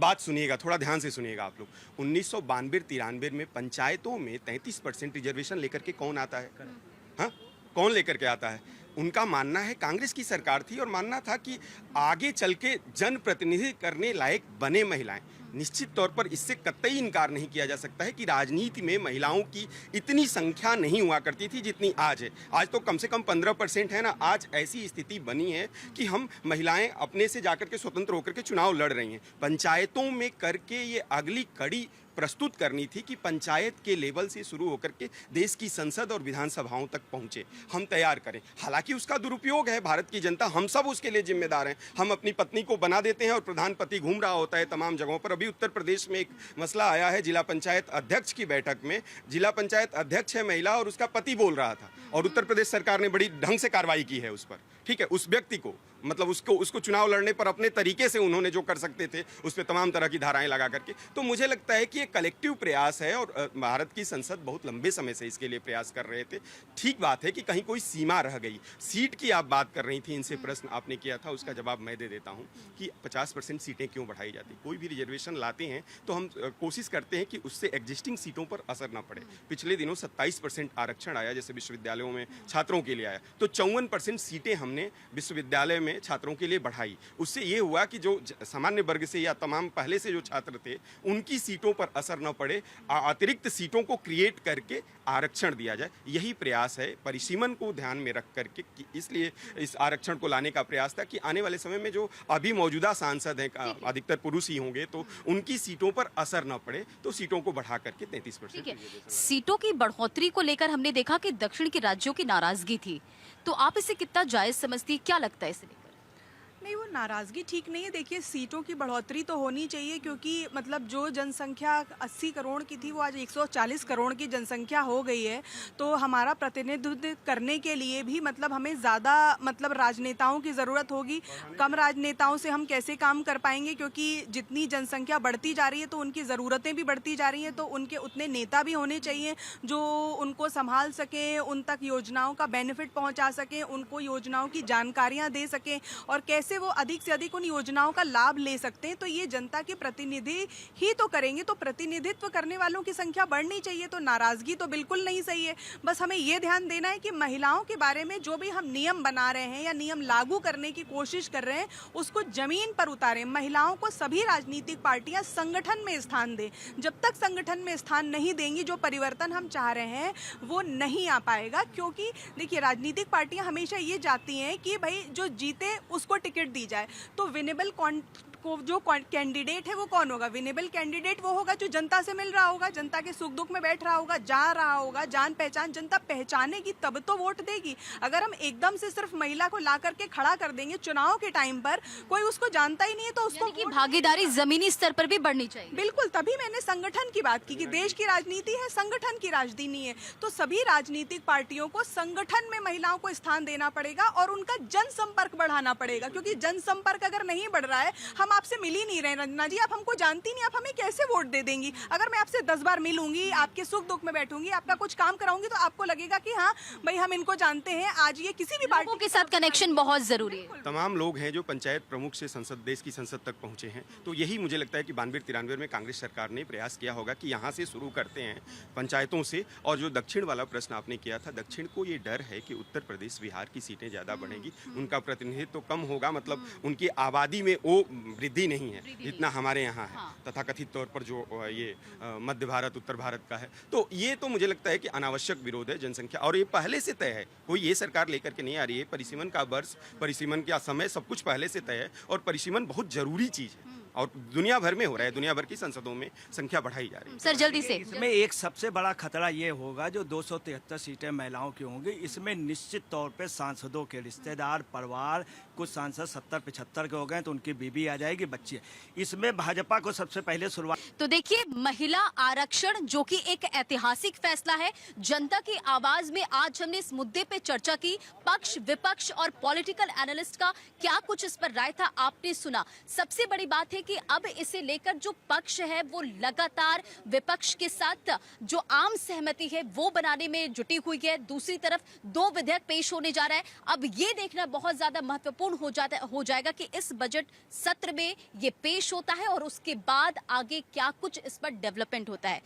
बात सुनिएगा, थोड़ा ध्यान से सुनिएगा आप लोग। 1992-93 में पंचायतों में 33% रिजर्वेशन लेकर के कौन आता है? हाँ, कौन लेकर के आता है? उनका मानना है कांग्रेस की सरकार थी और मानना था कि आगे चल के जनप्रतिनिधि करने लायक बने महिलाएं। निश्चित तौर पर इससे कतई इनकार नहीं किया जा सकता है कि राजनीति में महिलाओं की इतनी संख्या नहीं हुआ करती थी जितनी आज है। आज तो कम से कम 15% है ना। आज ऐसी स्थिति बनी है कि हम महिलाएं अपने से जाकर के स्वतंत्र होकर के चुनाव लड़ रही हैं। पंचायतों में करके ये अगली कड़ी प्रस्तुत करनी थी कि पंचायत के लेवल से शुरू होकर के देश की संसद और विधानसभाओं तक पहुंचे, हम तैयार करें। हालांकि उसका दुरुपयोग है, भारत की जनता, हम सब उसके लिए जिम्मेदार हैं। हम अपनी पत्नी को बना देते हैं और प्रधानपति घूम रहा होता है तमाम जगहों पर। अभी उत्तर प्रदेश में एक मसला आया है, जिला पंचायत अध्यक्ष की बैठक में जिला पंचायत अध्यक्ष है महिला और उसका पति बोल रहा था और उत्तर प्रदेश सरकार ने बड़ी ढंग से कार्रवाई की है उस पर। ठीक है, उस व्यक्ति को मतलब उसको चुनाव लड़ने पर अपने तरीके से उन्होंने जो कर सकते थे उस पर तमाम तरह की धाराएं लगा करके। तो मुझे लगता है कि ये कलेक्टिव प्रयास है और भारत की संसद बहुत लंबे समय से इसके लिए प्रयास कर रहे थे। ठीक बात है कि कहीं कोई सीमा रह गई। सीट की आप बात कर रही थी, इनसे प्रश्न आपने किया था, उसका जवाब मैं दे देता हूं कि 50% सीटें क्यों बढ़ाई जाती। कोई भी रिजर्वेशन लाते हैं तो हम कोशिश करते हैं कि उससे एग्जिस्टिंग सीटों पर असर ना पड़े। पिछले दिनों 27% आरक्षण आया, जैसे विश्वविद्यालयों में छात्रों के लिए आया, तो 54% सीटें हमने विश्वविद्यालय में छात्रों के लिए बढ़ाई। उससे ये हुआ कि जो सामान्य वर्ग से या तमाम पहले से जो छात्र थे उनकी सीटों पर असर न पड़े, अतिरिक्त सीटों को क्रिएट करके आरक्षण दिया जाए। यही प्रयास है परिसीमन को ध्यान में रख करके कि इसलिए इस आरक्षण को लाने का प्रयास था कि आने वाले समय में जो अभी मौजूदा सांसद हैं, अधिकतर पुरुष ही होंगे, तो उनकी सीटों पर असर न पड़े, तो सीटों को बढ़ा करके 33%। सीटों की बढ़ोतरी को लेकर हमने देखा कि दक्षिण के राज्यों की नाराजगी थी, तो आप इसे कितना जायज समझती है, क्या लगता है इसे लेकर? नहीं, वो नाराज़गी ठीक नहीं है। देखिए, सीटों की बढ़ोतरी तो होनी चाहिए क्योंकि मतलब जो जनसंख्या 80 करोड़ की थी वो आज 140 करोड़ की जनसंख्या हो गई है। तो हमारा प्रतिनिधित्व करने के लिए भी मतलब हमें ज़्यादा मतलब राजनेताओं की ज़रूरत होगी। कम राजनेताओं से हम कैसे काम कर पाएंगे, क्योंकि जितनी जनसंख्या बढ़ती जा रही है तो उनकी ज़रूरतें भी बढ़ती जा रही हैं। तो उनके उतने नेता भी होने चाहिए जो उनको संभाल सकें, उन तक योजनाओं का बेनिफिट पहुँचा सकें, उनको योजनाओं की जानकारियाँ दे सकें और कैसे वो अधिक से अधिक उन योजनाओं का लाभ ले सकते हैं। तो ये जनता के प्रतिनिधि ही तो करेंगे, तो प्रतिनिधित्व करने वालों की संख्या बढ़नी चाहिए। तो नाराजगी तो बिल्कुल नहीं सही है। बस हमें ये ध्यान देना है कि महिलाओं के बारे में जो भी हम नियम बना रहे हैं या नियम लागू करने की कोशिश कर रहे हैं उसको जमीन पर उतारें। महिलाओं को सभी राजनीतिक पार्टियां संगठन में स्थान दें। जब तक संगठन में स्थान नहीं देंगी, जो परिवर्तन हम चाह रहे हैं वो नहीं आ पाएगा। क्योंकि देखिए, राजनीतिक पार्टियां हमेशा ये चाहती हैं कि भाई जो जीते उसको टिकट दी जाए। तो विनेबल को जो कैंडिडेट है वो कौन होगा? विनेबल कैंडिडेट वो होगा जो जनता से मिल रहा होगा, जनता के सुख दुख में बैठ रहा होगा, जा रहा होगा, जान पहचान जनता पहचानेगी तब तो वोट देगी। अगर हम एकदम से सिर्फ महिला को ला करके खड़ा कर देंगे चुनाव के टाइम पर, कोई उसको जानता ही नहीं है, तो उसको की भागीदारी जमीनी स्तर पर भी बढ़नी चाहिए। बिल्कुल, तभी मैंने संगठन की बात की कि देश की राजनीति है, संगठन की राजनीति है। तो सभी राजनीतिक पार्टियों को संगठन में महिलाओं को स्थान देना पड़ेगा और उनका जनसंपर्क बढ़ाना पड़ेगा। क्योंकि जनसंपर्क अगर नहीं बढ़ रहा है, हम आपसे मिल ही नहीं रहे रंजना जी, आप हमको जानती नहीं, आप हमें कैसे वोट दे देंगी? अगर मैं आपसे 10 बार मिलूंगी, आपके सुख दुख में बैठूंगी, आपका कुछ काम कराऊंगी, तो आपको लगेगा कि हाँ भाई हम इनको जानते हैं। आज ये किसी भी पार्टी के साथ कनेक्शन बहुत जरूरी है। तमाम लोग हैं जो पंचायत प्रमुख से संसद, देश की संसद तक पहुंचे हैं। तो यही मुझे लगता है कि 92-93 में कांग्रेस सरकार ने प्रयास किया होगा कि यहाँ से शुरू करते हैं पंचायतों से। और जो दक्षिण वाला प्रश्न आपने किया था, दक्षिण को ये डर है कि उत्तर प्रदेश, बिहार की सीटें ज़्यादा बढ़ेंगी, उनका प्रतिनिधित्व तो कम होगा, मतलब उनकी आबादी में वो वृद्धि नहीं है जितना हमारे यहाँ है। हाँ। तथाकथित तौर पर जो ये मध्य भारत, उत्तर भारत का है, तो ये तो मुझे लगता है कि अनावश्यक विरोध है जनसंख्या, और ये पहले से तय है। कोई ये सरकार लेकर के नहीं आ रही है। परिसीमन का वर्ष, परिसीमन का समय, सब कुछ पहले से तय है और परिसीमन बहुत जरूरी चीज़ है और दुनिया भर में हो रहा है। दुनिया भर की संसदों में संख्या बढ़ाई जा रही है। सर जल्दी से, इसमें एक सबसे बड़ा खतरा ये होगा जो 273 सीटें महिलाओं की होंगी, इसमें निश्चित तौर पे सांसदों के रिश्तेदार, परिवार, कुछ सांसद 70-75 के हो गए तो उनकी बीबी आ जाएगी, बच्ची। इसमें भाजपा को सबसे पहले शुरुआत। तो देखिए, महिला आरक्षण जो कि एक ऐतिहासिक फैसला है, जनता की आवाज में आज हमने इस मुद्दे पे चर्चा की। पक्ष, विपक्ष और पॉलिटिकल एनालिस्ट का क्या कुछ इस पर राय था आपने सुना। सबसे बड़ी बात है है कि अब इसे लेकर जो पक्ष है वो लगातार विपक्ष के साथ जो आम सहमति है वो बनाने में जुटी हुई है। दूसरी तरफ 2 विधेयक पेश होने जा रहा है। अब ये देखना बहुत ज्यादा महत्वपूर्ण हो जाएगा कि इस बजट सत्र में ये पेश होता है और उसके बाद आगे क्या कुछ इस पर डेवलपमेंट होता है।